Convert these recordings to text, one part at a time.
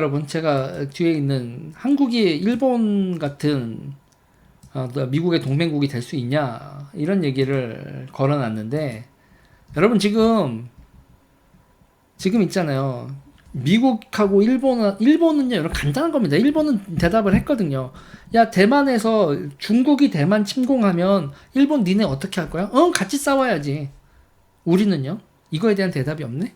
여러분, 제가 뒤에 있는 한국이 일본 같은 미국의 동맹국이 될 수 있냐 이런 얘기를 걸어놨는데, 여러분 지금 있잖아요. 미국하고 일본은요, 여러분 간단한 겁니다. 일본은 대답을 했거든요. 야, 대만에서 중국이 대만 침공하면 일본 니네 어떻게 할 거야? 같이 싸워야지. 우리는요? 이거에 대한 대답이 없네?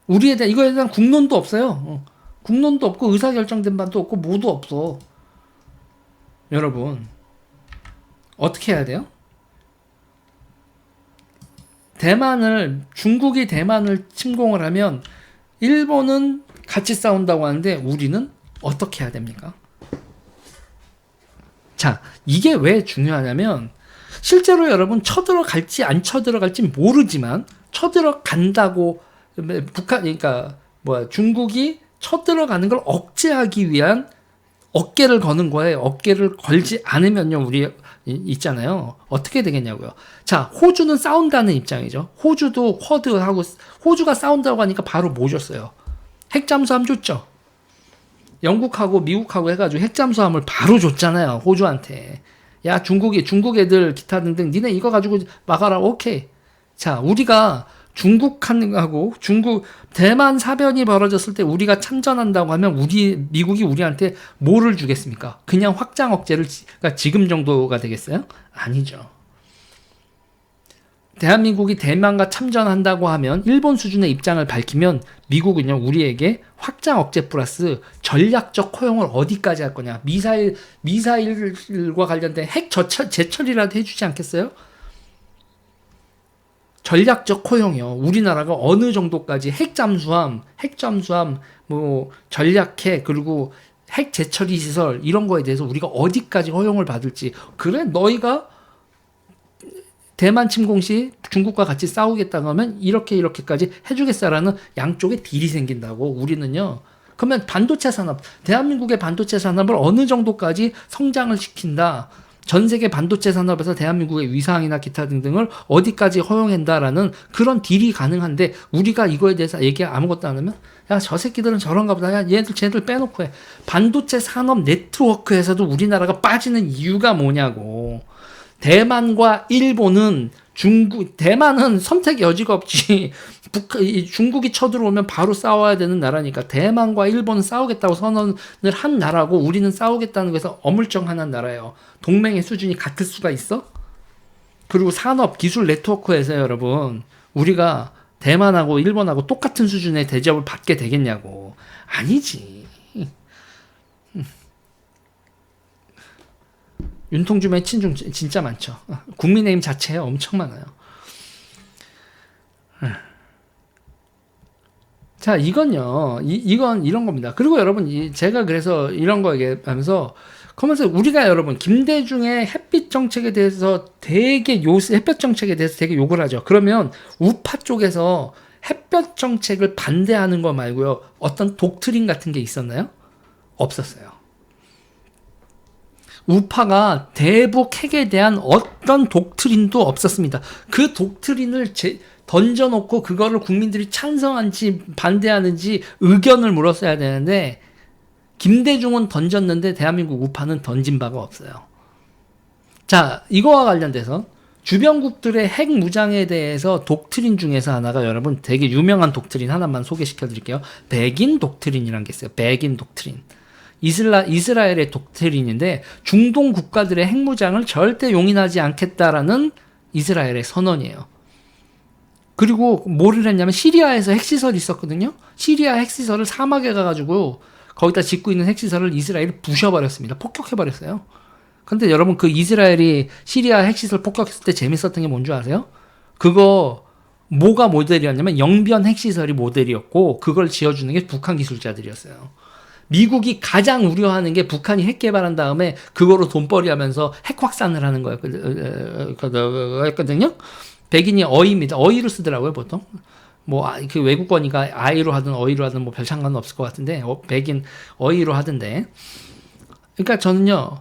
이거에 대한 국론도 없어요. 국론도 없고 의사결정된 바도 없고 뭐도 없어. 여러분, 어떻게 해야 돼요? 중국이 대만을 침공을 하면 일본은 같이 싸운다고 하는데 우리는 어떻게 해야 됩니까? 자, 이게 왜 중요하냐면 실제로 여러분 쳐들어갈지 안 쳐들어갈지 모르지만 쳐들어간다고 그러니까 중국이 쳐들어가는 걸 억제하기 위한 어깨를 거는 거예요. 어깨를 걸지 않으면요, 우리 있잖아요. 어떻게 되겠냐고요. 자, 호주는 싸운다는 입장이죠. 호주도 쿼드하고 호주가 싸운다고 하니까 바로 뭐 줬어요? 핵잠수함 줬죠. 영국하고 미국하고 해가지고 핵잠수함을 바로 줬잖아요. 호주한테. 야, 중국 애들 기타 등등 니네 이거 가지고 막아라. 오케이. 자, 우리가 대만 사변이 벌어졌을 때 우리가 참전한다고 하면 미국이 우리한테 뭐를 주겠습니까? 그냥 확장 억제를, 그러니까 지금 정도가 되겠어요? 아니죠. 대한민국이 대만과 참전한다고 하면 일본 수준의 입장을 밝히면 미국은요, 우리에게 확장 억제 플러스 전략적 허용을 어디까지 할 거냐. 미사일과 관련된 핵 제철이라도 해주지 않겠어요? 전략적 허용이요. 우리나라가 어느 정도까지 핵잠수함, 전략핵, 그리고 핵 재처리 시설 이런 거에 대해서 우리가 어디까지 허용을 받을지. 그래, 너희가 대만 침공 시 중국과 같이 싸우겠다고 하면 이렇게까지 해주겠다라는 양쪽에 딜이 생긴다고. 우리는요. 그러면 대한민국의 반도체 산업을 어느 정도까지 성장을 시킨다. 전 세계 반도체 산업에서 대한민국의 위상이나 기타 등등을 어디까지 허용한다라는 그런 딜이 가능한데, 우리가 이거에 대해서 얘기 아무것도 안 하면, 야, 저 새끼들은 저런가 보다. 야, 쟤들 빼놓고 해. 반도체 산업 네트워크에서도 우리나라가 빠지는 이유가 뭐냐고. 대만과 일본은 대만은 선택 여지가 없지. 중국이 쳐들어오면 바로 싸워야 되는 나라니까. 대만과 일본은 싸우겠다고 선언을 한 나라고, 우리는 싸우겠다는 것에서 어물쩡한 나라예요. 동맹의 수준이 같을 수가 있어? 그리고 산업 기술 네트워크에서 여러분, 우리가 대만하고 일본하고 똑같은 수준의 대접을 받게 되겠냐고. 아니지. 윤통주의 친중 진짜 많죠. 국민의힘 자체에 엄청 많아요. 자, 이건요, 이건 이런 겁니다. 그리고 여러분, 제가 그래서 이런 거 얘기하면서, 그러면서 우리가 여러분, 김대중의 햇빛 정책에 대해서 햇볕 정책에 대해서 되게 욕을 하죠. 그러면 우파 쪽에서 햇볕 정책을 반대하는 거 말고요, 어떤 독트린 같은 게 있었나요? 없었어요. 우파가 대북 핵에 대한 어떤 독트린도 없었습니다. 그 독트린을 던져놓고 그거를 국민들이 찬성한지 반대하는지 의견을 물었어야 되는데, 김대중은 던졌는데 대한민국 우파는 던진 바가 없어요. 자, 이거와 관련돼서 주변국들의 핵 무장에 대해서 독트린 중에서 하나가, 여러분 되게 유명한 독트린 하나만 소개시켜 드릴게요. 백인 독트린이라는 게 있어요. 백인 독트린. 이스라엘의 독트린인데, 중동 국가들의 핵무장을 절대 용인하지 않겠다라는 이스라엘의 선언이에요. 그리고 뭐를 했냐면, 시리아에서 핵시설이 있었거든요. 시리아 핵시설을 사막에 가가지고 거기다 짓고 있는 핵시설을 이스라엘이 부셔버렸습니다. 폭격해버렸어요. 근데 여러분, 그 이스라엘이 시리아 핵시설 폭격했을 때 재밌었던 게 뭔지 아세요? 그거 뭐가 모델이었냐면 영변 핵시설이 모델이었고, 그걸 지어주는 게 북한 기술자들이었어요. 미국이 가장 우려하는 게 북한이 핵 개발한 다음에 그거로 돈벌이 하면서 핵 확산을 하는 거였거든요. 백인이 어이입니다. 어이로 쓰더라고요, 보통. 그 외국어니까 아이로 하든 어이로 하든 별 상관은 없을 것 같은데, 백인 어이로 하던데. 그러니까 저는요,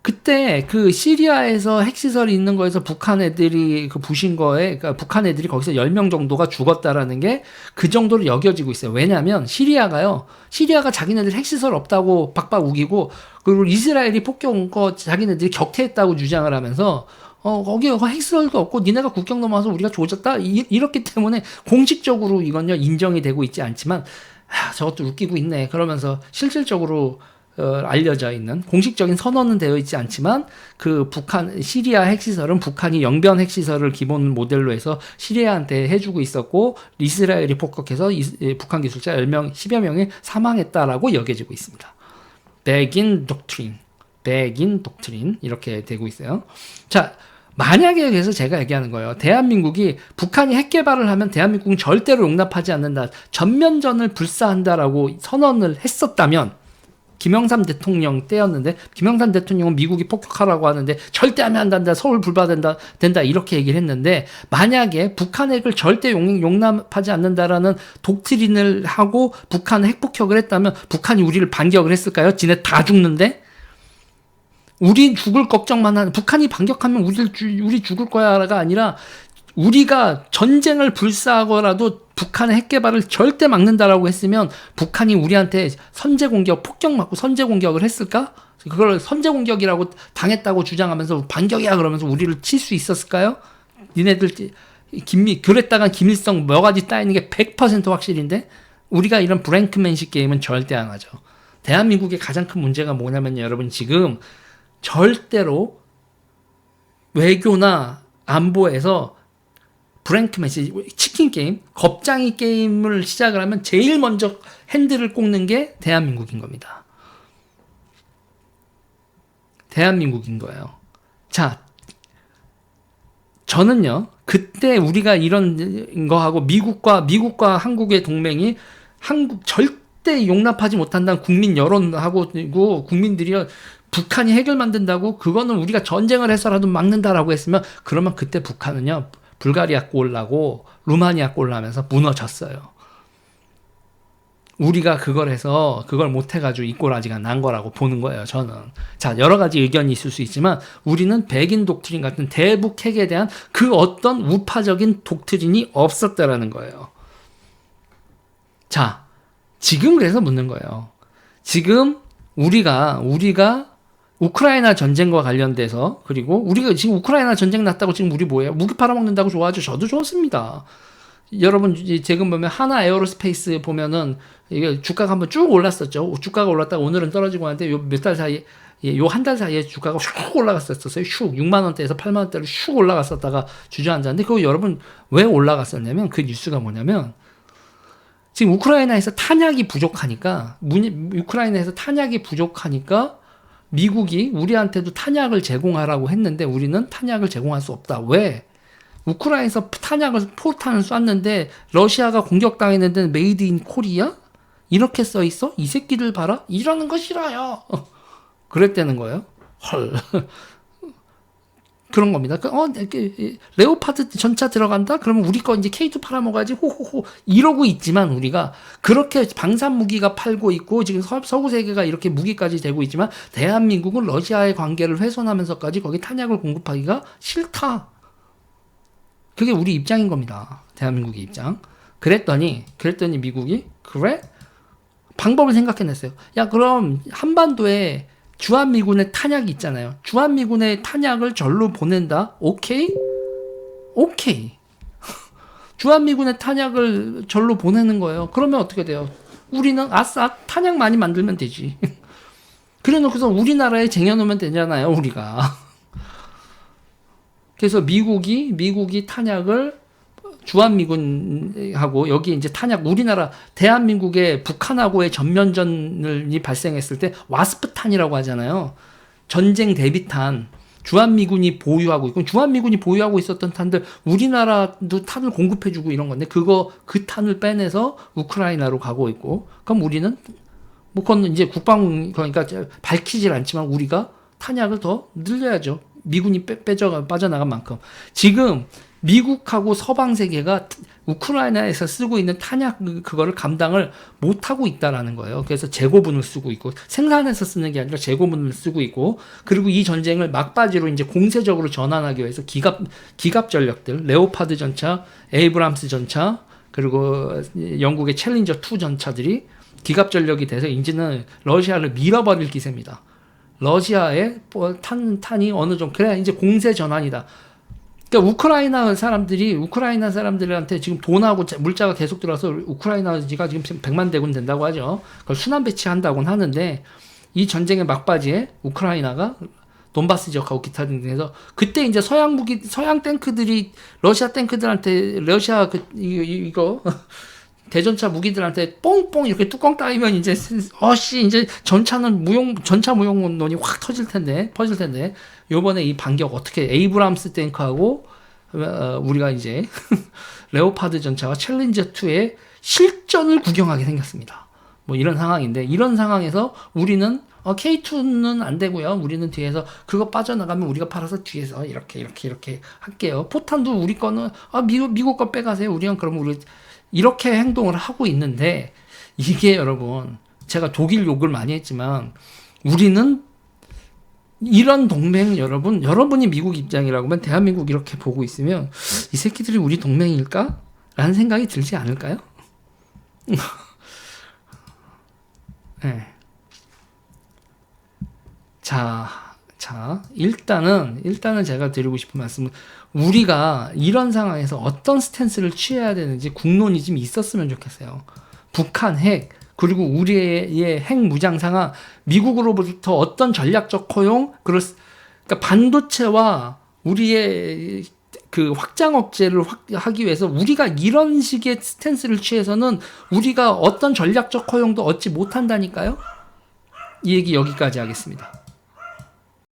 그때 그 시리아에서 핵시설이 있는 거에서 북한 애들이 그 부신 거에, 그러니까 북한 애들이 거기서 10명 정도가 죽었다라는 게 그 정도로 여겨지고 있어요. 왜냐면 시리아가 자기네들 핵시설 없다고 박박 우기고, 그리고 이스라엘이 폭격 온 거 자기네들이 격퇴했다고 주장을 하면서, 거기 핵시설도 없고 니네가 국경 넘어와서 우리가 조졌다? 이렇기 때문에 공식적으로 이건요, 인정이 되고 있지 않지만, 저것도 웃기고 있네. 그러면서 실질적으로 알려져 있는 공식적인 선언은 되어 있지 않지만 그 시리아 핵시설은 북한이 영변 핵시설을 기본 모델로 해서 시리아한테 해주고 있었고 이스라엘이 폭격해서 북한 기술자 10여 명이 사망했다라고 여겨지고 있습니다. 백인 독트린 이렇게 되고 있어요. 자, 만약에 그래서 제가 얘기하는 거예요. 대한민국이 북한이 핵 개발을 하면 대한민국은 절대로 용납하지 않는다. 전면전을 불사한다라고 선언을 했었다면 김영삼 대통령 때였는데 김영삼 대통령은 미국이 폭격하라고 하는데 절대 하면 안 된다. 서울 불바된다. 이렇게 얘기를 했는데 만약에 북한 핵을 절대 용납하지 않는다라는 독트린을 하고 북한 핵 폭격을 했다면 북한이 우리를 반격을 했을까요? 지네 다 죽는데? 우리 죽을 걱정만 하는 북한이 반격하면 우리 죽을 거야가 아니라 우리가 전쟁을 불사하고라도 북한의 핵 개발을 절대 막는다라고 했으면 북한이 우리한테 선제 공격, 폭격 맞고 선제 공격을 했을까? 그걸 선제 공격이라고 당했다고 주장하면서 반격이야 그러면서 우리를 칠 수 있었을까요? 니네들 그랬다간 김일성 몇 가지 따이는 게 100% 확실인데 우리가 이런 브랭크맨식 게임은 절대 안 하죠. 대한민국의 가장 큰 문제가 뭐냐면요, 여러분 지금 절대로 외교나 안보에서 브랭크맨식, 치킨 게임, 겁장이 게임을 시작을 하면 제일 먼저 핸들을 꽂는 게 대한민국인 겁니다. 대한민국인 거예요. 자, 저는요, 그때 우리가 이런 거하고 미국과 한국의 동맹이 절대 용납하지 못한다는 국민 여론하고 국민들이 북한이 핵을 만든다고 그거는 우리가 전쟁을 해서라도 막는다라고 했으면 그러면 그때 북한은요 불가리아 꼴나고 루마니아 꼴나면서 무너졌어요. 우리가 그걸 못해가지고 이 꼴아지가 난 거라고 보는 거예요, 저는. 자, 여러 가지 의견이 있을 수 있지만 우리는 백인 독트린 같은 대북 핵에 대한 그 어떤 우파적인 독트린이 없었다라는 거예요. 자, 지금 그래서 묻는 거예요. 지금 우리가 우크라이나 전쟁과 관련돼서 그리고 우리가 지금 우크라이나 전쟁 났다고 지금 우리 뭐예요? 무기 팔아먹는다고 좋아하죠? 저도 좋습니다. 여러분 지금 보면 하나 에어로스페이스 보면은 이게 주가가 한번 쭉 올랐었죠. 주가가 올랐다가 오늘은 떨어지고 하는데 요 몇 달 사이에 요 한 달 사이에 주가가 슉 올라갔었어요. 슉 6만 원대에서 8만 원대로 슉 올라갔었다가 주저앉았는데 그거 여러분 왜 올라갔었냐면 그 뉴스가 뭐냐면 지금 우크라이나에서 탄약이 부족하니까 미국이 우리한테도 탄약을 제공하라고 했는데 우리는 탄약을 제공할 수 없다. 왜? 우크라이나에서 포탄을 쐈는데 러시아가 공격당했는데 메이드 인 코리아? 이렇게 써 있어? 이 새끼들 봐라? 이러는 거 싫어요. 그랬다는 거예요. 헐. 그런 겁니다. 레오파드 전차 들어간다? 그러면 우리 거 이제 K2 팔아먹어야지, 호호호. 이러고 있지만, 우리가 그렇게 방산 무기가 팔고 있고, 지금 서구 세계가 이렇게 무기까지 되고 있지만, 대한민국은 러시아의 관계를 훼손하면서까지 거기 탄약을 공급하기가 싫다. 그게 우리 입장인 겁니다. 대한민국의 입장. 그랬더니 미국이, 그래? 방법을 생각해냈어요. 야, 그럼 한반도에 주한미군의 탄약이 있잖아요. 주한미군의 탄약을 절로 보낸다? 오케이. 주한미군의 탄약을 절로 보내는 거예요. 그러면 어떻게 돼요? 우리는 아싸 탄약 많이 만들면 되지. 그래 놓고서 우리나라에 쟁여놓으면 되잖아요, 우리가. 그래서 미국이 탄약을 주한미군하고 여기 이제 탄약 우리나라 대한민국의 북한하고의 전면전이 발생했을 때 와스프탄이라고 하잖아요. 전쟁 대비탄. 주한미군이 보유하고 있고 주한미군이 보유하고 있었던 탄들 우리나라도 탄을 공급해주고 이런 건데 그 탄을 빼내서 우크라이나로 가고 있고 그럼 우리는 뭐 그건 이제 그러니까 밝히질 않지만 우리가 탄약을 더 늘려야죠. 미군이 빠져나간 만큼. 지금 미국하고 서방 세계가 우크라이나에서 쓰고 있는 탄약 그거를 감당을 못하고 있다라는 거예요. 그래서 재고분을 쓰고 있고 생산해서 쓰는 게 아니라 재고분을 쓰고 있고 그리고 이 전쟁을 막바지로 이제 공세적으로 전환하기 위해서 기갑 전력들 레오파드 전차, 에이브람스 전차 그리고 영국의 챌린저 2 전차들이 기갑 전력이 돼서 이제는 러시아를 밀어버릴 기세입니다. 러시아의 탄이 어느 정도 그래야 이제 공세 전환이다. 그러니까 우크라이나 사람들한테 지금 돈하고 물자가 계속 들어서 우크라이나가 지금 100만 대군 된다고 하죠. 그걸 순환 배치한다고는 하는데 이 전쟁의 막바지에 우크라이나가 돈바스 지역하고 기타 등등해서 그때 이제 서양 탱크들이 러시아 탱크들한테 러시아 이거 대전차 무기들한테 뽕뽕 이렇게 뚜껑 따이면 이제 이제 전차 무용론이 확 퍼질 텐데 요번에 이 반격 어떻게 에이브람스 탱크하고 우리가 이제 레오파드 전차와 챌린저 2의 실전을 구경하게 생겼습니다. 뭐 이런 상황인데 이런 상황에서 우리는 K2는 안 되고요. 우리는 뒤에서 그거 빠져나가면 우리가 팔아서 뒤에서 이렇게 할게요. 포탄도 우리 거는 미국 거 빼가세요. 우리는 그러면 우리 이렇게 행동을 하고 있는데 이게 여러분 제가 독일 욕을 많이 했지만 우리는 이런 동맹 여러분이 미국 입장이라고 하면 대한민국 이렇게 보고 있으면 이 새끼들이 우리 동맹일까? 라는 생각이 들지 않을까요? 네. 자, 일단은 제가 드리고 싶은 말씀은 우리가 이런 상황에서 어떤 스탠스를 취해야 되는지 국론이 좀 있었으면 좋겠어요. 북한 핵, 그리고 우리의 핵 무장 상황, 미국으로부터 어떤 전략적 허용, 그러니까 반도체와 우리의 그 확장 억제를 하기 위해서 우리가 이런 식의 스탠스를 취해서는 우리가 어떤 전략적 허용도 얻지 못한다니까요? 이 얘기 여기까지 하겠습니다.